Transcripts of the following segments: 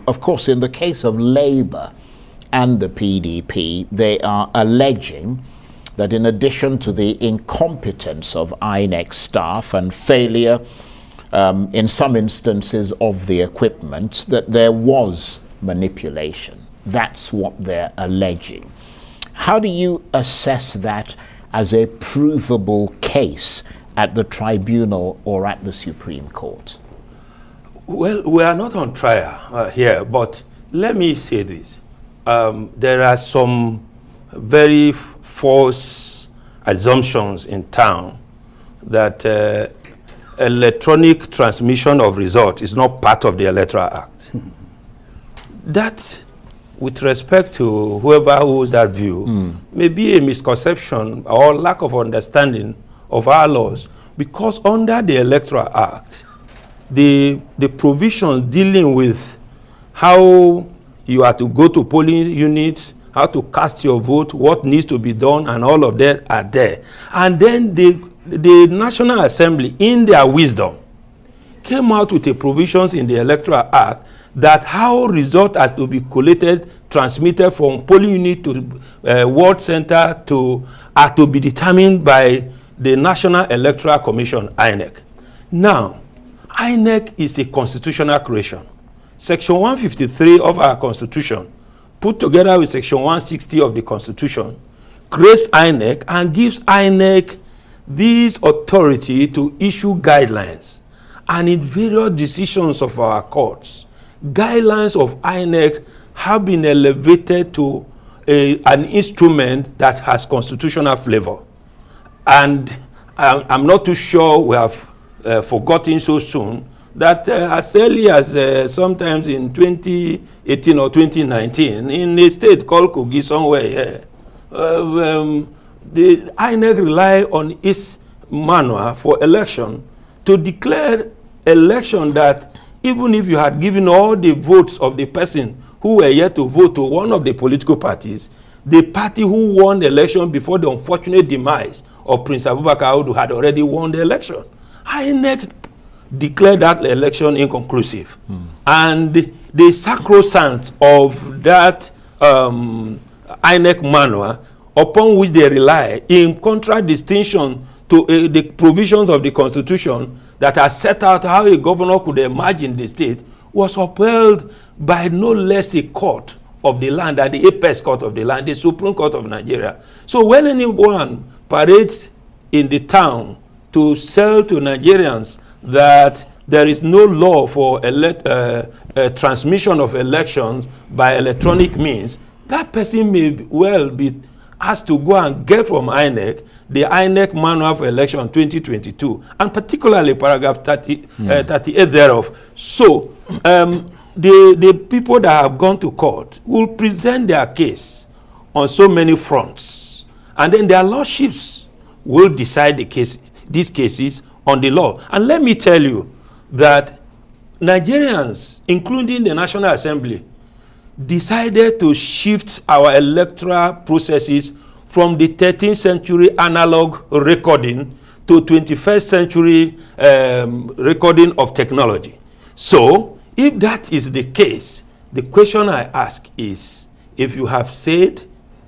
Of course, in the case of Labour and the PDP, they are alleging that in addition to the incompetence of INEC staff and failure in some instances of the equipment, that there was manipulation. That's what they're alleging. How do you assess that as a provable case at the tribunal or at the Supreme Court? Well, we are not on trial here, but let me say this. There are some very false assumptions in town that electronic transmission of results is not part of the Electoral Act. That, with respect to whoever holds that view, may be a misconception or lack of understanding of our laws, because under the Electoral Act, the provisions dealing with how you are to go to polling units, how to cast your vote, what needs to be done, and all of that are there. And then the National Assembly, in their wisdom, came out with the provisions in the Electoral Act that how results are to be collated, transmitted from polling unit to ward center are to be determined by the National Electoral Commission, INEC. Now, INEC is a constitutional creation. Section 153 of our Constitution, put together with Section 160 of the Constitution, creates INEC and gives INEC this authority to issue guidelines. And in various decisions of our courts, guidelines of INEC have been elevated to an instrument that has constitutional flavor. And I'm not too sure we have forgotten so soon that as early as sometimes in 2018 or 2019, in a state called Kogi somewhere here, the INEC rely on its manual for election to declare election that even if you had given all the votes of the person who were yet to vote to one of the political parties, the party who won the election before the unfortunate demise of Prince Abubakar Audu had already won the election. INEC declared that election inconclusive. And the sacrosanct of that INEC manual, upon which they rely, in contradistinction to the provisions of the Constitution that are set out how a governor could emerge in the state, was upheld by no less a court of the land than the apex court of the land, the Supreme Court of Nigeria. So when anyone parades in the town to sell to Nigerians that there is no law for transmission of elections by electronic means, that person may well be asked to go and get from INEC the INEC Manual for Election 2022, and particularly paragraph 38 thereof. So the people that have gone to court will present their case on so many fronts, and then their lordships will decide these cases on the law. And let me tell you that Nigerians, including the National Assembly, decided to shift our electoral processes from the 13th century analog recording to 21st century recording of technology. So, if that is the case, the question I ask is, if you have said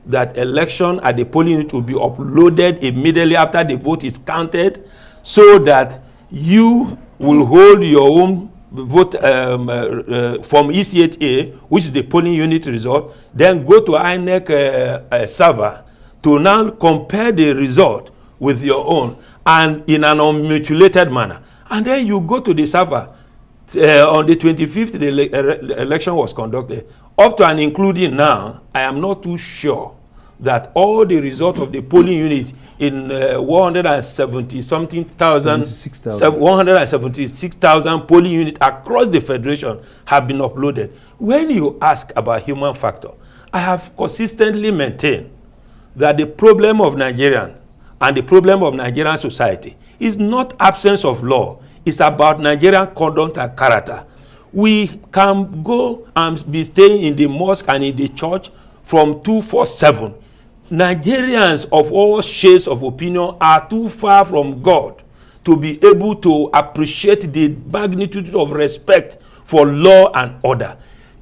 that election at the polling unit will be uploaded immediately after the vote is counted, so that you will hold your own vote from E8A, which is the polling unit result, then go to INEC server to now compare the result with your own, and in an unmutilated manner. And then you go to the server. On the 25th, the election was conducted. Up to and including now, I am not too sure that all the results of the polling unit in 176,000 polling units across the Federation have been uploaded. When you ask about human factor, I have consistently maintained that the problem of Nigerian and the problem of Nigerian society is not absence of law. It's about Nigerian conduct and character. We can go and be staying in the mosque and in the church from 247. Nigerians of all shades of opinion are too far from God to be able to appreciate the magnitude of respect for law and order.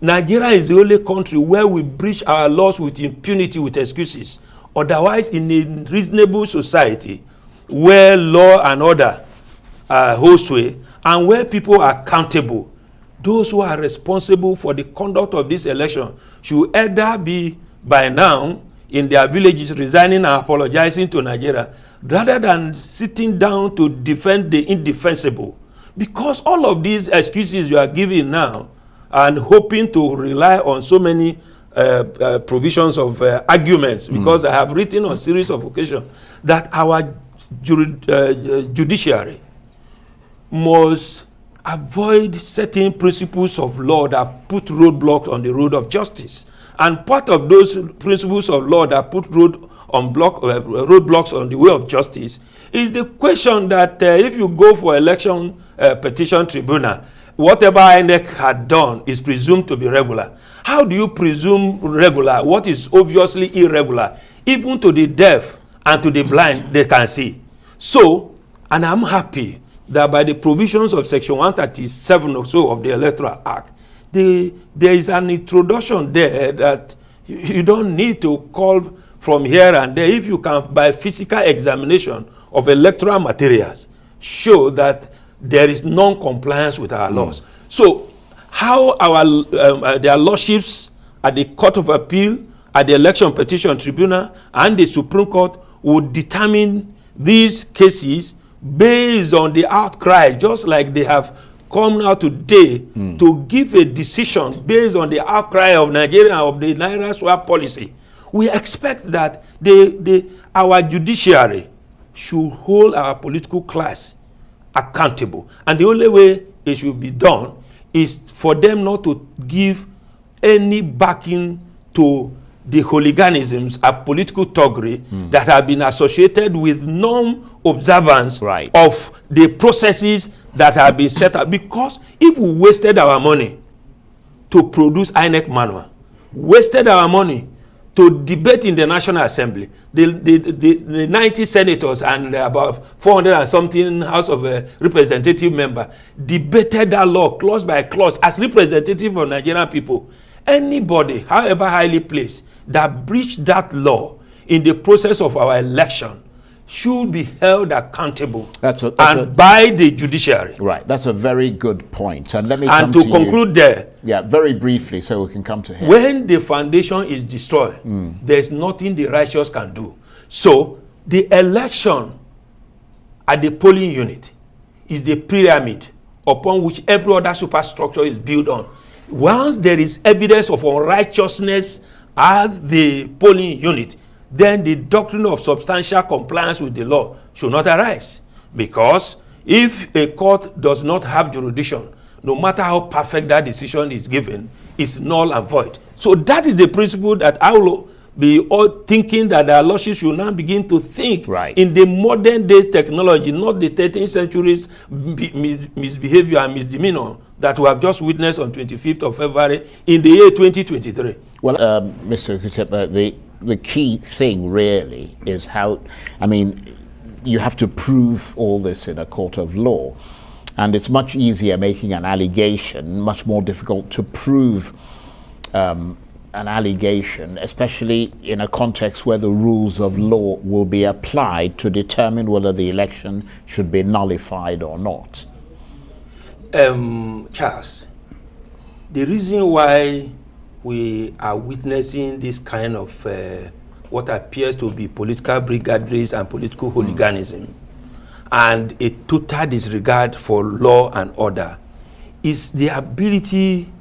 Nigeria is the only country where we breach our laws with impunity, with excuses. Otherwise, in a reasonable society where law and order hold sway and where people are accountable, those who are responsible for the conduct of this election should either be by now in their villages resigning and apologizing to Nigeria rather than sitting down to defend the indefensible. Because all of these excuses you are giving now and hoping to rely on so many provisions of arguments, because I have written on a series of occasions that our judiciary must avoid certain principles of law that put roadblocks on the road of justice. And part of those principles of law that put roadblocks on the way of justice is the question that if you go for election petition tribunal, whatever INEC had done is presumed to be regular. How do you presume regular what is obviously irregular? Even to the deaf and to the blind, they can see. So, and I'm happy that by the provisions of Section 137 or so of the Electoral Act, there is an introduction there that you don't need to call from here and there. If you can, by physical examination of electoral materials, show that there is non-compliance with our laws. So how our their lordships at the Court of Appeal, at the Election Petition Tribunal, and the Supreme Court would determine these cases based on the outcry, just like they have come now today to give a decision based on the outcry of Nigeria, of the Naira swap policy. We expect that our judiciary should hold our political class accountable. And the only way it should be done is for them not to give any backing to the hooliganisms and political thuggery that have been associated with non-observance of the processes that have been set up. Because if we wasted our money to produce INEC manual, wasted our money to debate in the National Assembly, the 90 senators and about 400 and something House of Representative member debated that law clause by clause as representative of Nigerian people. Anybody, however highly placed, that breached that law in the process of our election should be held accountable by the judiciary. Right, that's a very good point. And let me and to conclude there. Yeah, very briefly, so we can come to him. When the foundation is destroyed, there's nothing the righteous can do. So the election at the polling unit is the pyramid upon which every other superstructure is built on. Once there is evidence of unrighteousness at the polling unit, then the doctrine of substantial compliance with the law should not arise. Because if a court does not have jurisdiction, no matter how perfect that decision is given, it's null and void. So that is the principle that I will be all thinking that our lordships should now begin to think in the modern day technology, not the 13th century's misbehavior and misdemeanor that we have just witnessed on 25th of February in the year 2023. Well, Mr. Okutepa, the key thing really is how, I mean, you have to prove all this in a court of law. And it's much easier making an allegation, much more difficult to prove an allegation, especially in a context where the rules of law will be applied to determine whether the election should be nullified or not. Charles, the reason why we are witnessing this kind of what appears to be political brigadries and political hooliganism and a total disregard for law and order is the ability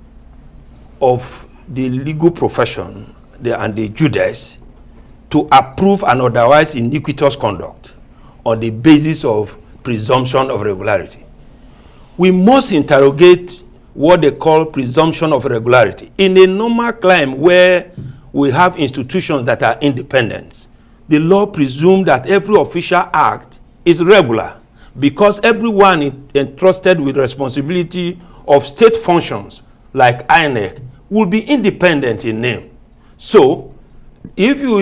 of the legal profession and the judges to approve an otherwise iniquitous conduct on the basis of presumption of regularity. We must interrogate what they call presumption of regularity. In a normal climate where we have institutions that are independent, the law presumes that every official act is regular because everyone entrusted with responsibility of state functions like INEC will be independent in name. So, if you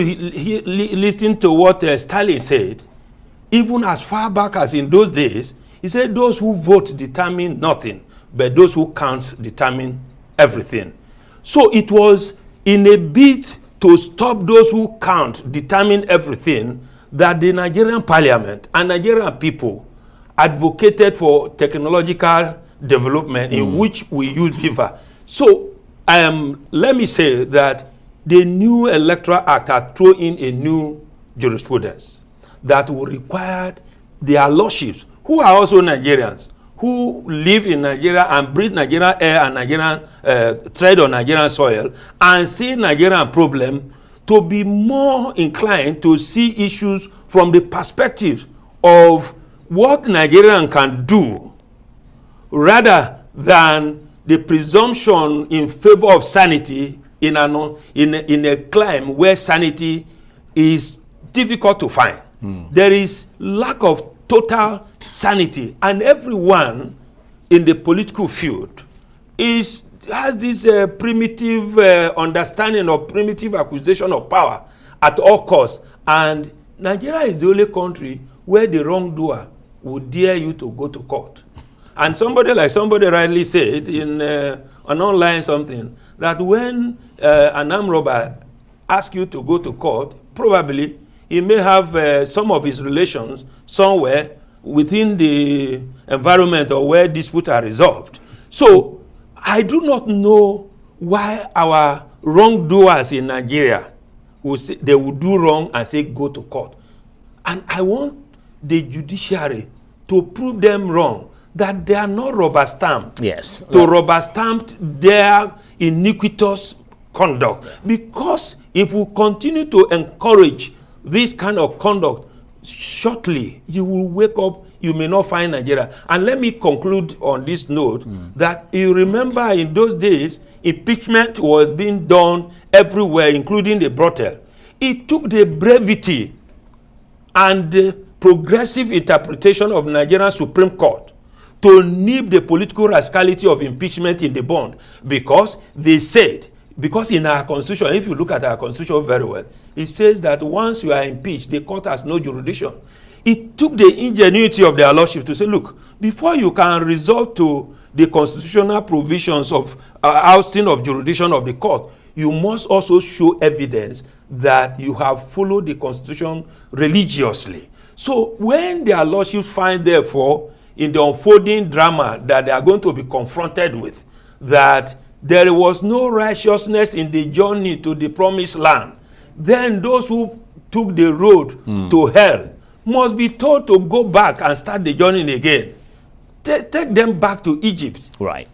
listen to what Stalin said, even as far back as in those days, he said those who vote determine nothing, but those who count determine everything. So it was in a bid to stop those who count, determine everything, that the Nigerian parliament and Nigerian people advocated for technological development in which we use beaver. So let me say that the new Electoral Act had thrown in a new jurisprudence that will require their lordships, who are also Nigerians, who live in Nigeria and breathe Nigerian air and Nigerian tread on Nigerian soil and see Nigerian problem, to be more inclined to see issues from the perspective of what Nigerian can do, rather than the presumption in favor of sanity in a climb where sanity is difficult to find. There is lack of total sanity, and everyone in the political field has this primitive understanding of primitive acquisition of power at all costs. And Nigeria is the only country where the wrongdoer would dare you to go to court. And somebody rightly said in an online something, that when an armed robber asks you to go to court, probably he may have some of his relations somewhere within the environment or where disputes are resolved. So I do not know why our wrongdoers in Nigeria will say they will do wrong and say go to court. And I want the judiciary to prove them wrong, that they are not rubber stamped. Yes. To rubber stamp their iniquitous conduct. Because if we continue to encourage this kind of conduct, shortly you will wake up, you may not find Nigeria. And let me conclude on this note, that you remember in those days, impeachment was being done everywhere, including the brothel. It took the brevity and the progressive interpretation of Nigerian Supreme Court to nip the political rascality of impeachment in the bud, because they said, because in our constitution, if you look at our constitution very well, it says that once you are impeached, the court has no jurisdiction. It took the ingenuity of their lordship to say, look, before you can resort to the constitutional provisions of ousting of jurisdiction of the court, you must also show evidence that you have followed the constitution religiously. So when their lordships find, therefore, in the unfolding drama that they are going to be confronted with, that there was no righteousness in the journey to the promised land, then those who took the road to hell must be told to go back and start the journey again. Take them back to Egypt. Right.